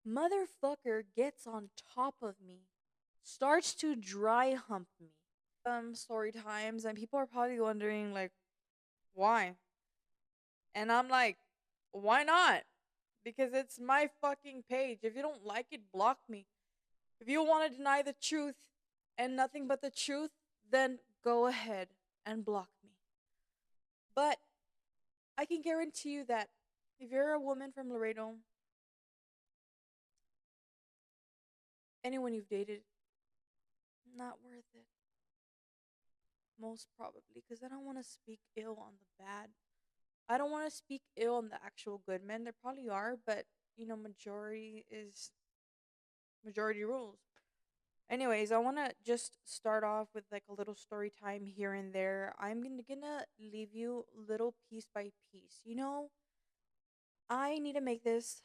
Motherfucker gets on top of me, starts to dry hump me. Story times, and people are probably wondering, like, why? And I'm like, why not? Because it's my fucking page. If you don't like it, block me. If you want to deny the truth and nothing but the truth, then go ahead and block me. But I can guarantee you that if you're a woman from Laredo, anyone you've dated, not worth it. Most probably. Because I don't want to speak ill on the bad. I don't want to speak ill on the actual good men. There probably are, but majority is majority rules. Anyways, I want to just start off with like a little story time here and there. I'm gonna leave you little piece by piece. I need to make this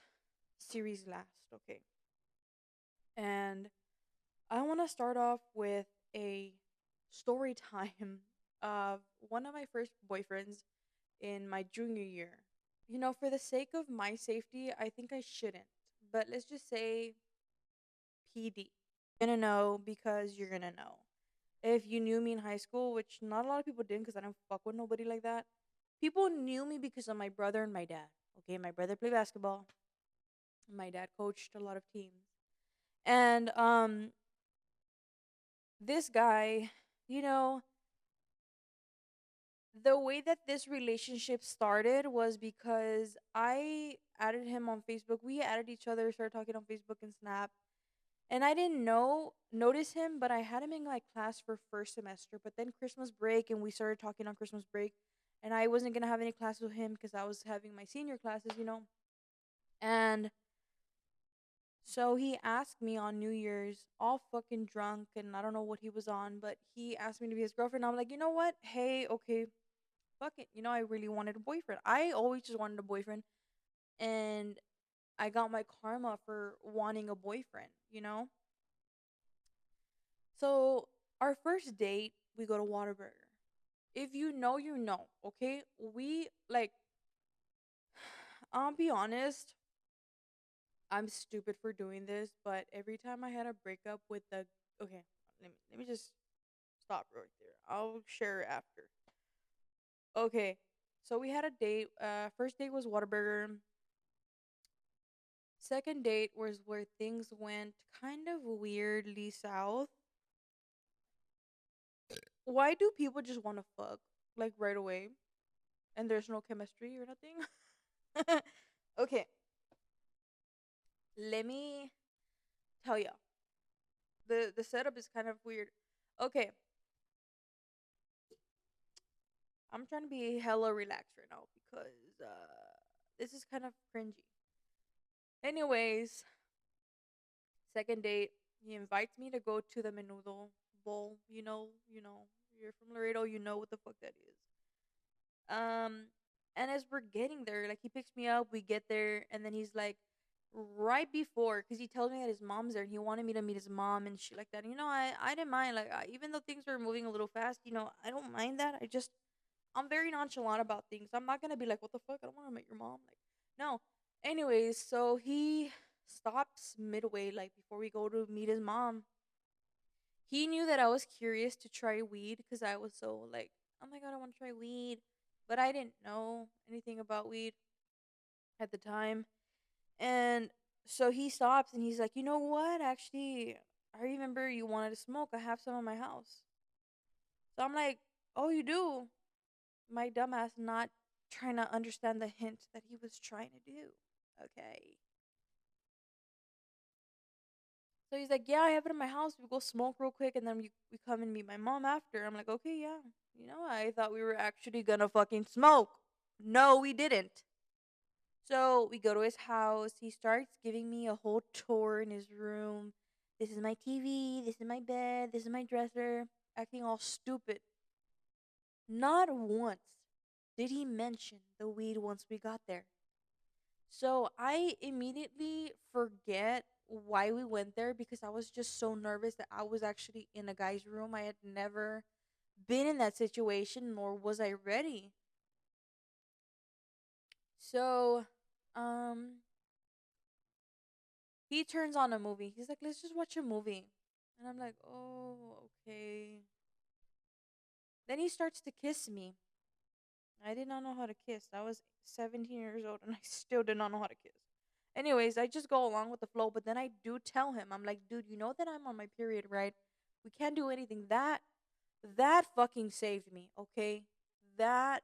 series last, okay? And I want to start off with a story time of one of my first boyfriends in my junior year. For the sake of my safety, I think I shouldn't. But let's just say PD. Gonna know because you're gonna know. If you knew me in high school, which not a lot of people didn't because I don't fuck with nobody like that, people knew me because of my brother and my dad. Okay, my brother played basketball. My dad coached a lot of teams. And this guy, you know, the way that this relationship started was because I added him on Facebook. We added each other, started talking on Facebook and Snap. And I didn't notice him, but I had him in like class for first semester. But then Christmas break, and we started talking on Christmas break, and I wasn't gonna have any class with him because I was having my senior classes. And so he asked me on New Year's, all fucking drunk, and I don't know what he was on, but he asked me to be his girlfriend. I'm like, you know what? Hey, okay, fuck it. I really wanted a boyfriend. I always just wanted a boyfriend, and I got my karma for wanting a boyfriend. So our first date, we go to Waterburger. If you know, you know. Okay, we like. I'll be honest. I'm stupid for doing this, but every time I had a breakup with the okay, let me just stop right there. I'll share after. Okay, so we had a date. First date was Waterburger. Second date was where things went kind of weirdly south. Why do people just want to fuck like right away and there's no chemistry or nothing? Okay, let me tell you. The setup is kind of weird. Okay, I'm trying to be hella relaxed right now because this is kind of cringy. Anyways, second date, he invites me to go to the menudo bowl. You're from Laredo, you know what the fuck that is. Um, and as we're getting there, like he picks me up, we get there, and then he's like, right before, because he tells me that his mom's there, and he wanted me to meet his mom and shit like that. I didn't mind, like, even though things were moving a little fast, I don't mind that. I'm very nonchalant about things. I'm not gonna be like, what the fuck? I don't want to meet your mom. Like, no. Anyways, so he stops midway, like before we go to meet his mom. He knew that I was curious to try weed because I was so like, oh my god, I want to try weed. But I didn't know anything about weed at the time. And so he stops and he's like, you know what? Actually, I remember you wanted to smoke. I have some in my house. So I'm like, oh, you do? My dumbass not trying to understand the hint that he was trying to do. Okay. So he's like, yeah, I have it in my house. We go smoke real quick and then we come and meet my mom after. I'm like, okay, yeah. I thought we were actually gonna fucking smoke. No, we didn't. So we go to his house. He starts giving me a whole tour in his room. This is my TV. This is my bed. This is my dresser. Acting all stupid. Not once did he mention the weed once we got there. So I immediately forget why we went there because I was just so nervous that I was actually in a guy's room. I had never been in that situation, nor was I ready. So, um, He turns on a movie. He's like, let's just watch a movie. And I'm like, oh, okay. Then he starts to kiss me. I did not know how to kiss. I was 17 years old and I still did not know how to kiss. Anyways, I just go along with the flow, but then I do tell him, I'm like, dude, you know that I'm on my period, right? We can't do anything. That fucking saved me, okay? That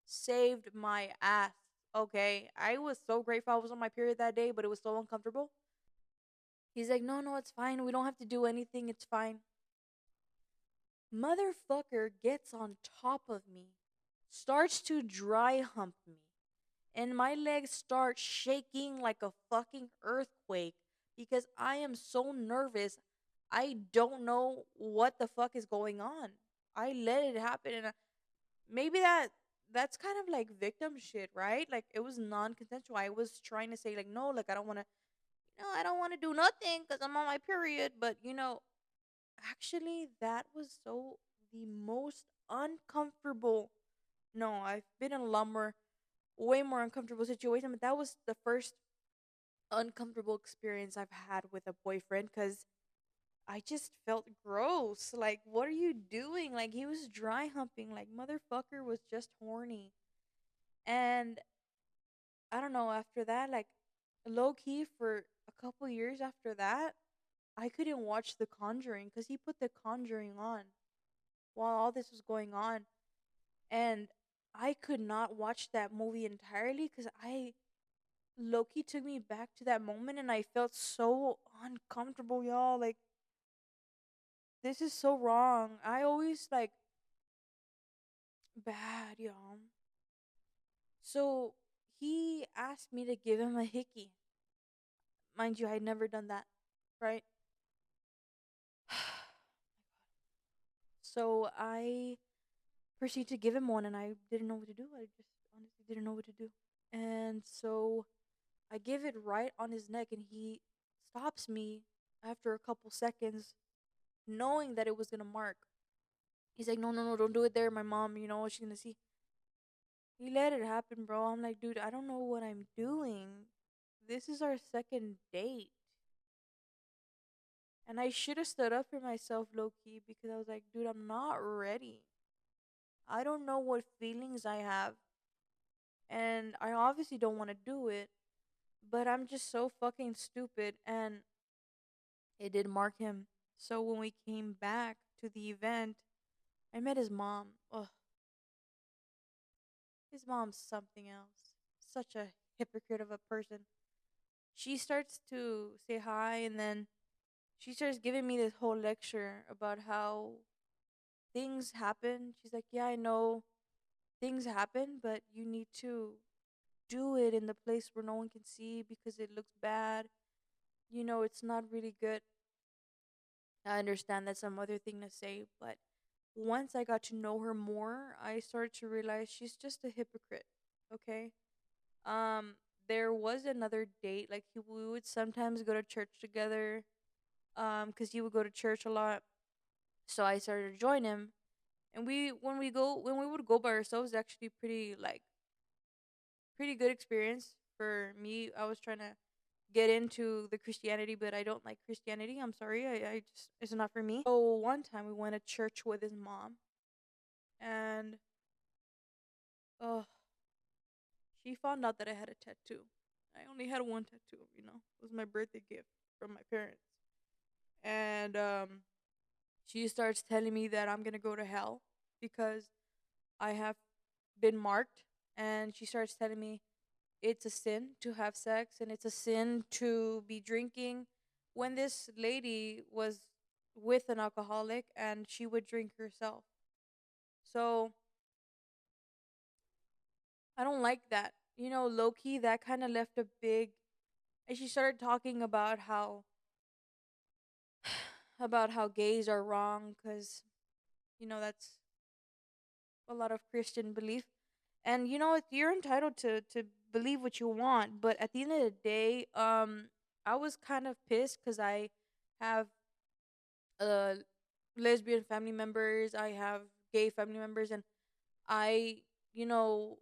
saved my ass, okay? I was so grateful I was on my period that day, but it was so uncomfortable. He's like, no, no, it's fine. We don't have to do anything. It's fine. Motherfucker gets on top of me, starts to dry hump me, and my legs start shaking like a fucking earthquake because I am so nervous. I don't know what the fuck is going on. I let it happen, and maybe that's kind of like victim shit, right? Like it was non-consensual. I was trying to say like no, like I don't want to, I don't want to do nothing because I'm on my period. But actually, that was so the most uncomfortable. No, I've been in a lot more, way more uncomfortable situation, but that was the first uncomfortable experience I've had with a boyfriend because I just felt gross. Like, what are you doing? Like, he was dry humping. Like, motherfucker was just horny. And I don't know, after that, like, low key for a couple years after that, I couldn't watch The Conjuring because he put The Conjuring on while all this was going on. And I could not watch that movie entirely because Loki took me back to that moment and I felt so uncomfortable, y'all. Like, this is so wrong. I always like bad, y'all. So he asked me to give him a hickey. Mind you, I had never done that, right? So I proceeded to give him one and I didn't know what to do. I just honestly didn't know what to do. And so I give it right on his neck and he stops me after a couple seconds, knowing that it was gonna mark. He's like, no, no, no, don't do it there. My mom, she's gonna see. He let it happen, bro. I'm like, dude, I don't know what I'm doing. This is our second date. And I should have stood up for myself low key because I was like, dude, I'm not ready. I don't know what feelings I have. And I obviously don't want to do it. But I'm just so fucking stupid. And it did mark him. So when we came back to the event, I met his mom. Ugh, his mom's something else. Such a hypocrite of a person. She starts to say hi and then she starts giving me this whole lecture about how things happen. She's like, yeah, I know things happen, but you need to do it in the place where no one can see because it looks bad. It's not really good. I understand that's some other thing to say, but once I got to know her more, I started to realize she's just a hypocrite. Okay? Um there was another date, like we would sometimes go to church together cuz he would go to church a lot. So I started to join him. And when we would go by ourselves, actually pretty good experience for me. I was trying to get into the Christianity, but I don't like Christianity. I'm sorry. I just it's not for me. So one time we went to church with his mom and oh, she found out that I had a tattoo. I only had one tattoo, It was my birthday gift from my parents. And she starts telling me that I'm going to go to hell because I have been marked, and she starts telling me it's a sin to have sex and it's a sin to be drinking when this lady was with an alcoholic and she would drink herself. So I don't like that. Low key, that kind of left a big. And she started talking about how gays are wrong because that's a lot of Christian belief. And you're entitled to believe what you want, but at the end of the day, I was kind of pissed because I have uh lesbian family members, I have gay family members, and I you know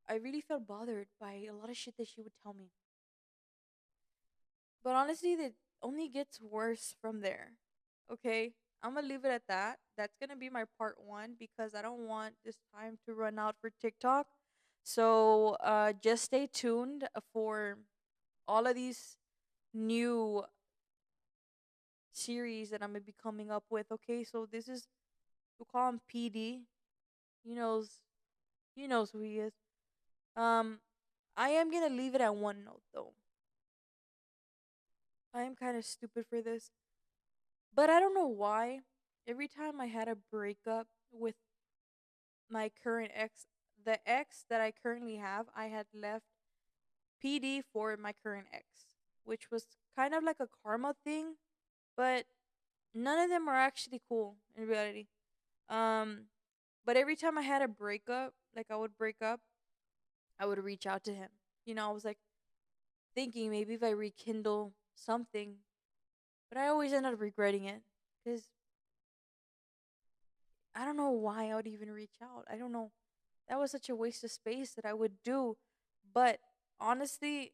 I really felt bothered by a lot of shit that she would tell me. But honestly, it only gets worse from there. Okay, I'm gonna leave it at that. That's gonna be my part one because I don't want this time to run out for TikTok. So just stay tuned for all of these new series that I'm gonna be coming up with. Okay, so this is, we call him PD. He knows he knows who he is. Um, I am gonna leave it at one note though. I am kind of stupid for this, but I don't know why. Every time I had a breakup with my current ex, the ex that I currently have, I had left PD for my current ex, which was kind of like a karma thing, but none of them are actually cool in reality. Um, but every time I had a breakup, like I would break up, I would reach out to him. I was like thinking maybe if I rekindle something, but I always end up regretting it because I don't know why I would even reach out. I don't know. That was such a waste of space that I would do. But honestly,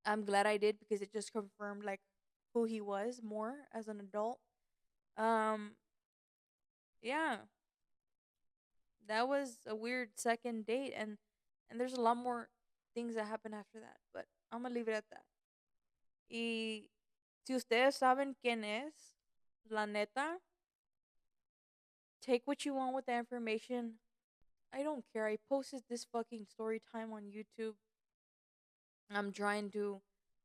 I'm glad I did because it just confirmed like who he was more as an adult. Um, yeah, that was a weird second date, and there's a lot more things that happen after that. But I'm gonna leave it at that. Y si ustedes saben quién es, la neta, take what you want with the information. I don't care. I posted this fucking story time on YouTube. I'm trying to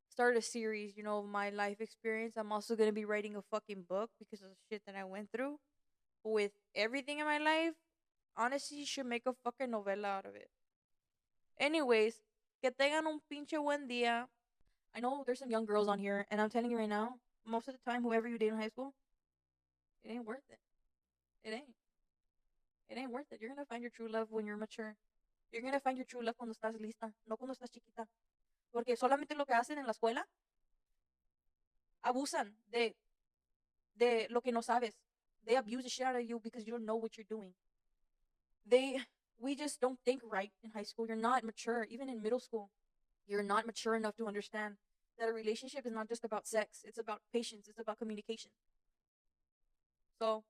start a series, of my life experience. I'm also going to be writing a fucking book because of the shit that I went through with everything in my life. Honestly, you should make a fucking novela out of it. Anyways, que tengan un pinche buen día. I know there's some young girls on here, and I'm telling you right now, most of the time, whoever you date in high school, it ain't worth it. It ain't. It ain't worth it. You're gonna find your true love when you're mature. You're gonna find your true love cuando estás lista, no cuando estás chiquita. Porque solamente lo que hacen en la escuela, abusan de lo que no sabes. They abuse the shit out of you because you don't know what you're doing. They we just don't think right in high school. You're not mature, even in middle school. You're not mature enough to understand that a relationship is not just about sex. It's about patience. It's about communication. So,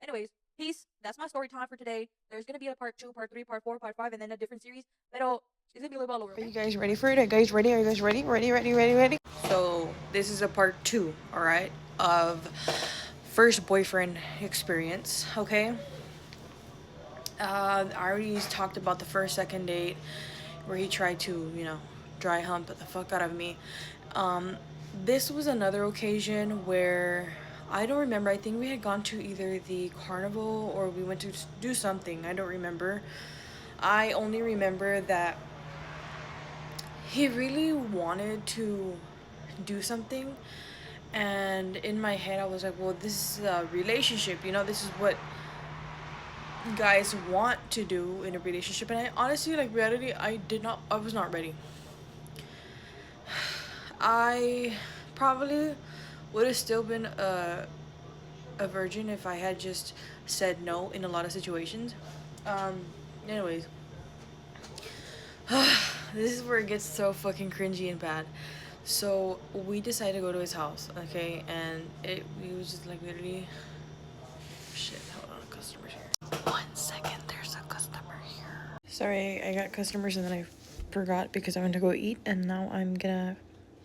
anyways, peace. That's my story time for today. There's gonna be a part 2, part 3, part 4, part 5, and then a different series. Pero it's gonna be a little all over. Okay? Are you guys ready for it? Are you guys ready? Are you guys ready? Ready? So this is a part 2, all right, of first boyfriend experience. Okay. I already talked about the first second date where he tried to, dry hump the fuck out of me. Um, this was another occasion where I don't remember. I think we had gone to either the carnival or we went to do something. I don't remember. I only remember that he really wanted to do something, and in my head I was like, well, this is a relationship, this is what guys want to do in a relationship. And I honestly, like, reality, I was not ready. I probably would have still been a virgin if I had just said no in a lot of situations. Anyways, this is where it gets so fucking cringy and bad. So we decided to go to his house, okay, and we was just like literally, shit. Hold on, customers here. 1 second, there's a customer here. Sorry, I got customers and then I forgot because I went to go eat, and now I'm gonna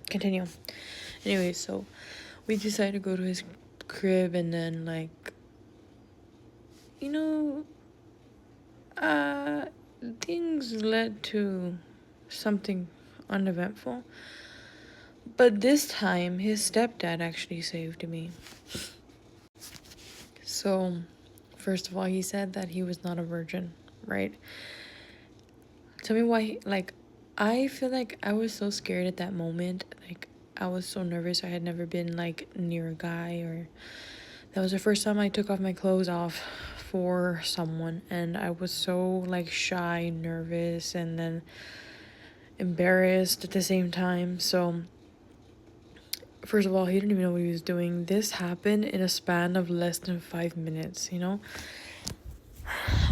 continue. Anyway, so we decided to go to his crib, and then like, you know, uh, things led to something uneventful. But this time, his stepdad actually saved me. So, first of all, he said that he was not a virgin, right? Tell me why, like, I feel like I was so scared at that moment. Like, I was so nervous. I had never been, like, near a guy, or that was the first time I took off my clothes off for someone. And I was so, like, shy, nervous, and then embarrassed at the same time. So, first of all, he didn't even know what he was doing. This happened in a span of less than 5 minutes, I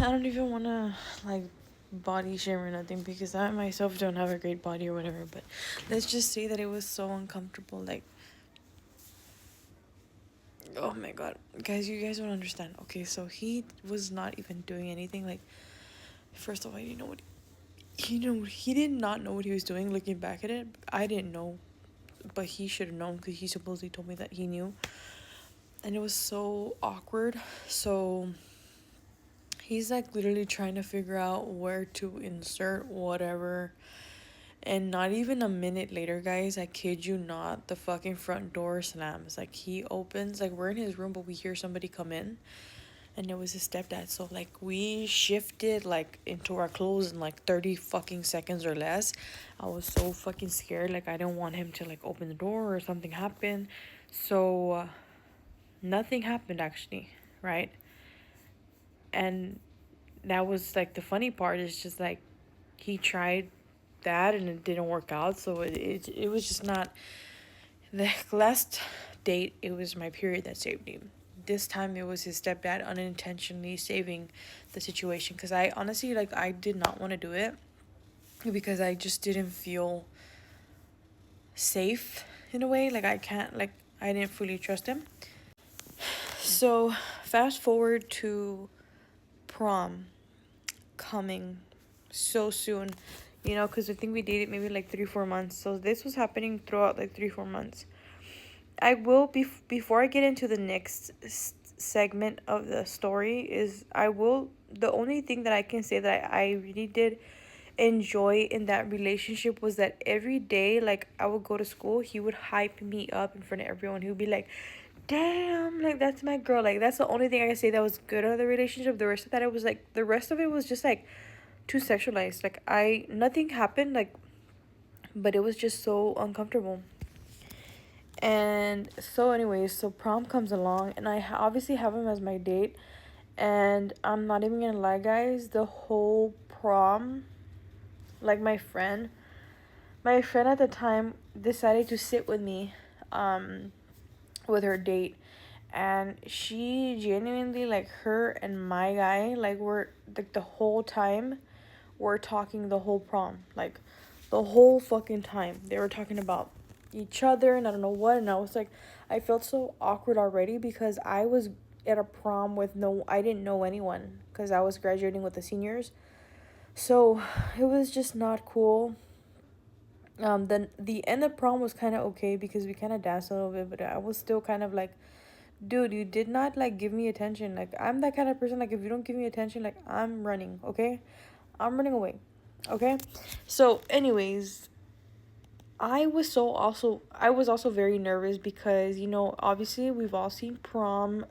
don't even want to, like, body shame or nothing, because I myself don't have a great body or whatever, but let's just say that it was so uncomfortable. Like, oh my god, guys, you guys don't understand. Okay, so he was not even doing anything. Like, first of all, you know what? He did not know what he was doing. Looking back at it, I didn't know, but he should have known because he supposedly told me that he knew, and it was so awkward. So he's like literally trying to figure out where to insert whatever. And not even a minute later, guys, I kid you not, the fucking front door slams. Like, he opens, like, we're in his room, but we hear somebody come in. And it was his stepdad. So, like, we shifted, like, into our clothes in, like, 30 fucking seconds or less. I was so fucking scared. Like, I didn't want him to, like, open the door or something happen. So, nothing happened, actually, right? And that was, like, the funny part is just, like, he tried that and it didn't work out. So it was just not the last date. It was my period that saved me. This time it was his stepdad unintentionally saving the situation, because I honestly, like, I did not want to do it because I just didn't feel safe in a way. Like, I can't, like, I didn't fully trust him. So fast forward to prom coming so soon, because I think we dated maybe like 3-4 months. So this was happening throughout like 3-4 months. I will be before I get into the next segment of the story is I will the only thing that I can say that I really did enjoy in that relationship was that every day, like, I would go to school, he would hype me up in front of everyone. He would be like, damn, like, that's my girl. Like, that's the only thing I can say that was good of the relationship. The rest of that, it was like, the rest of it was just like too sexualized. Like, nothing happened, like, but it was just so uncomfortable. And so anyways, so prom comes along and I obviously have him as my date. And I'm not even gonna lie, guys, the whole prom, like, my friend at the time decided to sit with me with her date. And she genuinely, like, her and my guy, like, were like the whole time were talking the whole prom. Like, the whole fucking time they were talking about each other and I don't know what. And I was like, I felt so awkward already because I was at a prom with I didn't know anyone because I was graduating with the seniors. So it was just not cool. Then the end of prom was kind of okay because we kind of danced a little bit, but I was still kind of like, dude, you did not, like, give me attention. Like, I'm that kind of person, like, if you don't give me attention, like, I'm running, okay? I'm running away, okay? So anyways, I was also very nervous because, obviously we've all seen prom,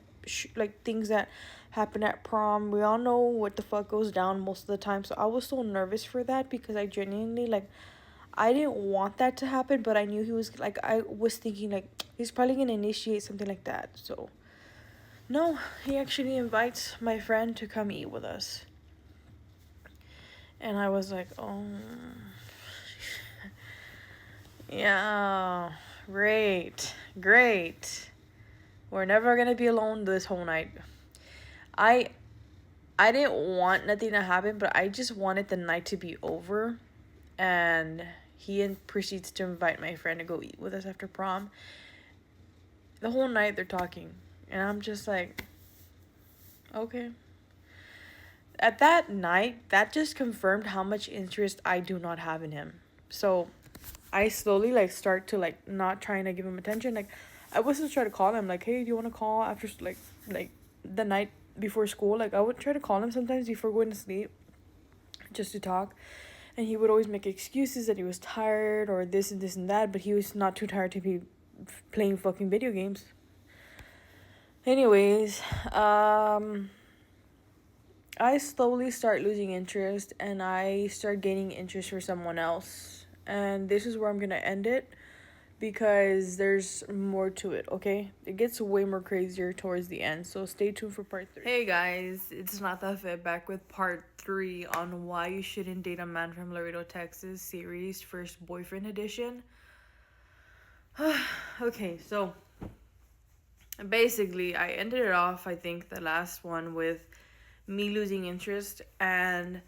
like, things that happen at prom. We all know what the fuck goes down most of the time. So I was so nervous for that because I genuinely, like, I didn't want that to happen, but I knew he was, like, I was thinking, like, he's probably gonna initiate something like that. So no, he actually invites my friend to come eat with us. And I was like, oh, yeah, great, great. We're never gonna be alone this whole night. I I didn't want nothing to happen, but I just wanted the night to be over. And he proceeds to invite my friend to go eat with us after prom. The whole night they're talking, and I'm just like, okay. At that night, that just confirmed how much interest I do not have in him. So I slowly, like, start to, like, not trying to give him attention. Like, I was just trying to call him, like, hey, do you want to call after, like the night before school? Like, I would try to call him sometimes before going to sleep just to talk. And he would always make excuses that he was tired or this and this and that, but he was not too tired to be playing fucking video games. Anyways, I slowly start losing interest and I start gaining interest for someone else. And this is where I'm gonna end it because there's more to it, okay? It gets way more crazier towards the end, so stay tuned for part 3. Hey guys, it's not that fit back with part 3 on why you shouldn't date a man from Laredo, Texas series, first boyfriend edition. Okay, so basically I ended it off, I think, the last one with me losing interest, and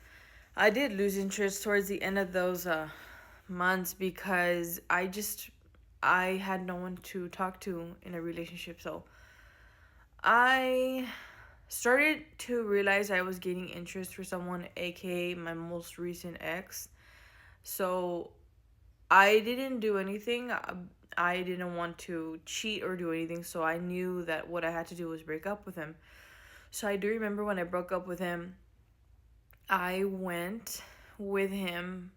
I did lose interest towards the end of those months because I had no one to talk to in a relationship. So I started to realize I was gaining interest for someone, aka my most recent ex. So I didn't do anything. I didn't want to cheat or do anything, so I knew that what I had to do was break up with him. So I do remember when I broke up with him, I went with him.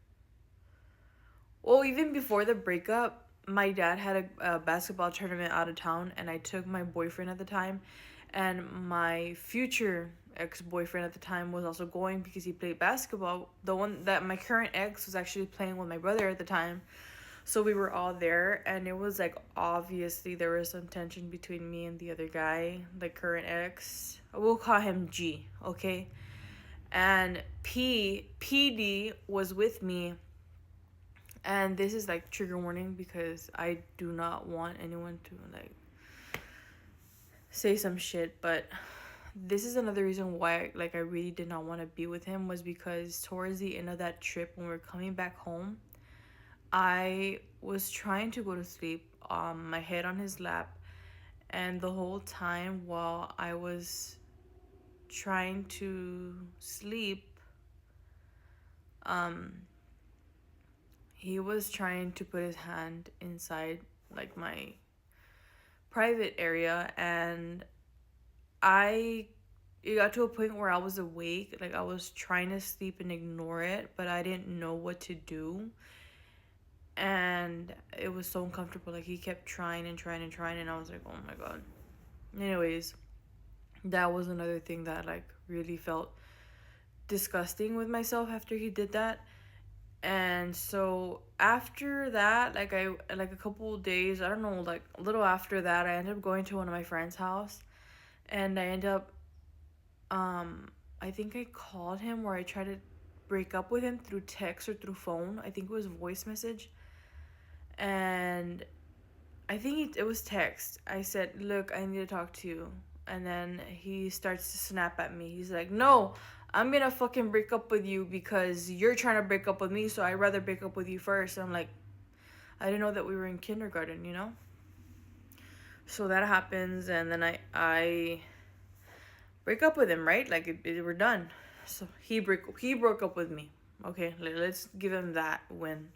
Well, even before the breakup, my dad had a basketball tournament out of town, and I took my boyfriend at the time, and my future ex boyfriend at the time was also going because he played basketball. The one that my current ex was actually playing with my brother at the time. So we were all there, and it was like obviously there was some tension between me and the other guy, the current ex. We'll call him G, okay? And PD was with me, and this is like trigger warning because I do not want anyone to like say some shit, but this is another reason why like I really did not want to be with him was because towards the end of that trip when we were coming back home, I was trying to go to sleep, my head on his lap, and the whole time while I was trying to sleep, um, he was trying to put his hand inside like my private area, and I it got to a point where I was awake, like I was trying to sleep and ignore it, but I didn't know what to do. And it was so uncomfortable. Like he kept trying and trying and trying, and I was like, "Oh my god." Anyways, that was another thing that like really felt disgusting with myself after he did that. And so after that, like I like a couple of days, I don't know, like a little after that, I ended up going to one of my friends' house, and I ended up um I think I called him, or I tried to break up with him through text or through phone. I think it was voice message. And I think it was text. I said, "Look, I need to talk to you." And then he starts to snap at me. He's like, "No, I'm gonna fucking break up with you because you're trying to break up with me, so I'd rather break up with you first." I'm like, I didn't know that we were in kindergarten, you know? So that happens, and then I break up with him, right? Like, we're done. So he broke up with me. Okay, let's give him that win.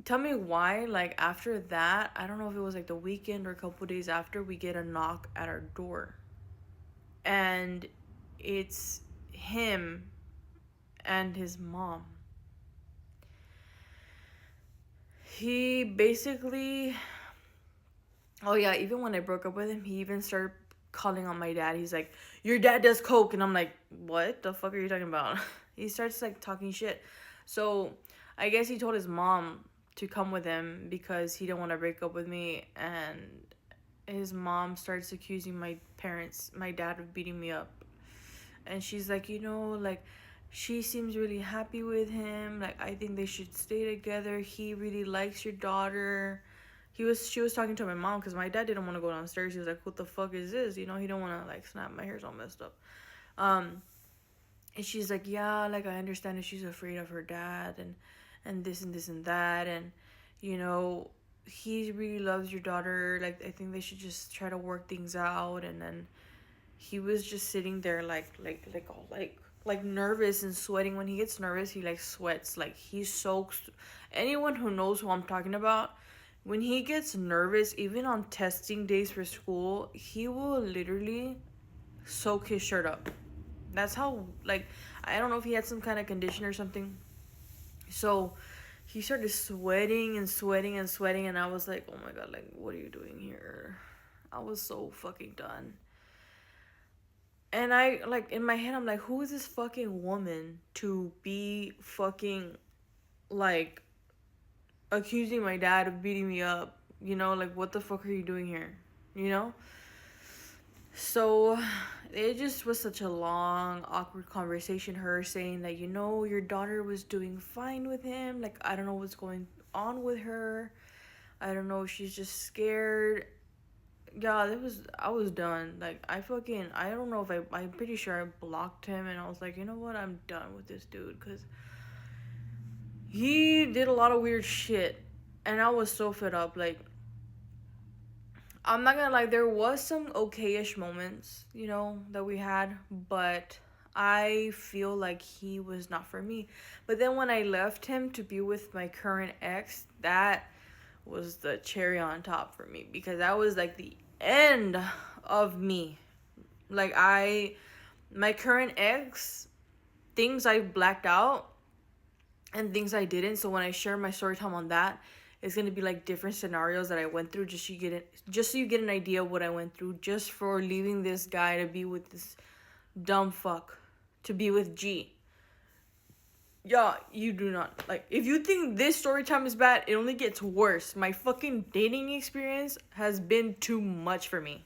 Tell me why, like, after that, I don't know if it was like the weekend or a couple days after, we get a knock at our door. And it's him and his mom. He basically, oh yeah, even when I broke up with him, he even started calling on my dad. He's like, "Your dad does coke." And I'm like, "What the fuck are you talking about?" He starts like talking shit. So I guess he told his mom to come with him because he didn't want to break up with me. And his mom starts accusing my dad of beating me up. And she's like, like, she seems really happy with him. Like, I think they should stay together. He really likes your daughter. She was talking to my mom because my dad didn't want to go downstairs. He was like, "What the fuck is this?" He don't want to like snap. My hair's all messed up. Um, and she's like, "Yeah, like I understand that she's afraid of her dad and this and this and that, and you know, he really loves your daughter. Like, I think they should just try to work things out." And then he was just sitting there like nervous and sweating. When he gets nervous, he like sweats. Like he soaks. Anyone who knows who I'm talking about, when he gets nervous, even on testing days for school, he will literally soak his shirt up. That's how, like, I don't know if he had some kind of condition or something. So he started sweating and sweating and sweating, and I was like, "Oh my god, like, what are you doing here?" I was so fucking done. And I, like, in my head, I'm like, who is this fucking woman to be fucking, like, accusing my dad of beating me up? Like, what the fuck are you doing here? You know? So, it just was such a long, awkward conversation. Her saying that, your daughter was doing fine with him. Like, I don't know what's going on with her. I don't know if she's just scared. Yeah, I was done. Like I don't know if I'm pretty sure I blocked him, and I was like, you know what, I'm done with this dude because he did a lot of weird shit, and I was so fed up. Like, I'm not gonna lie, there was some okayish moments, that we had, but I feel like he was not for me. But then when I left him to be with my current ex, that was the cherry on top for me because that was like the end of me. Like my current ex, things I blacked out and things I didn't. So when I share my story time on that, it's gonna be like different scenarios that I went through, just so you get an idea of what I went through, just for leaving this guy to be with this dumb fuck, to be with G. Yeah, you do not like. If you think this story time is bad, it only gets worse. My fucking dating experience has been too much for me.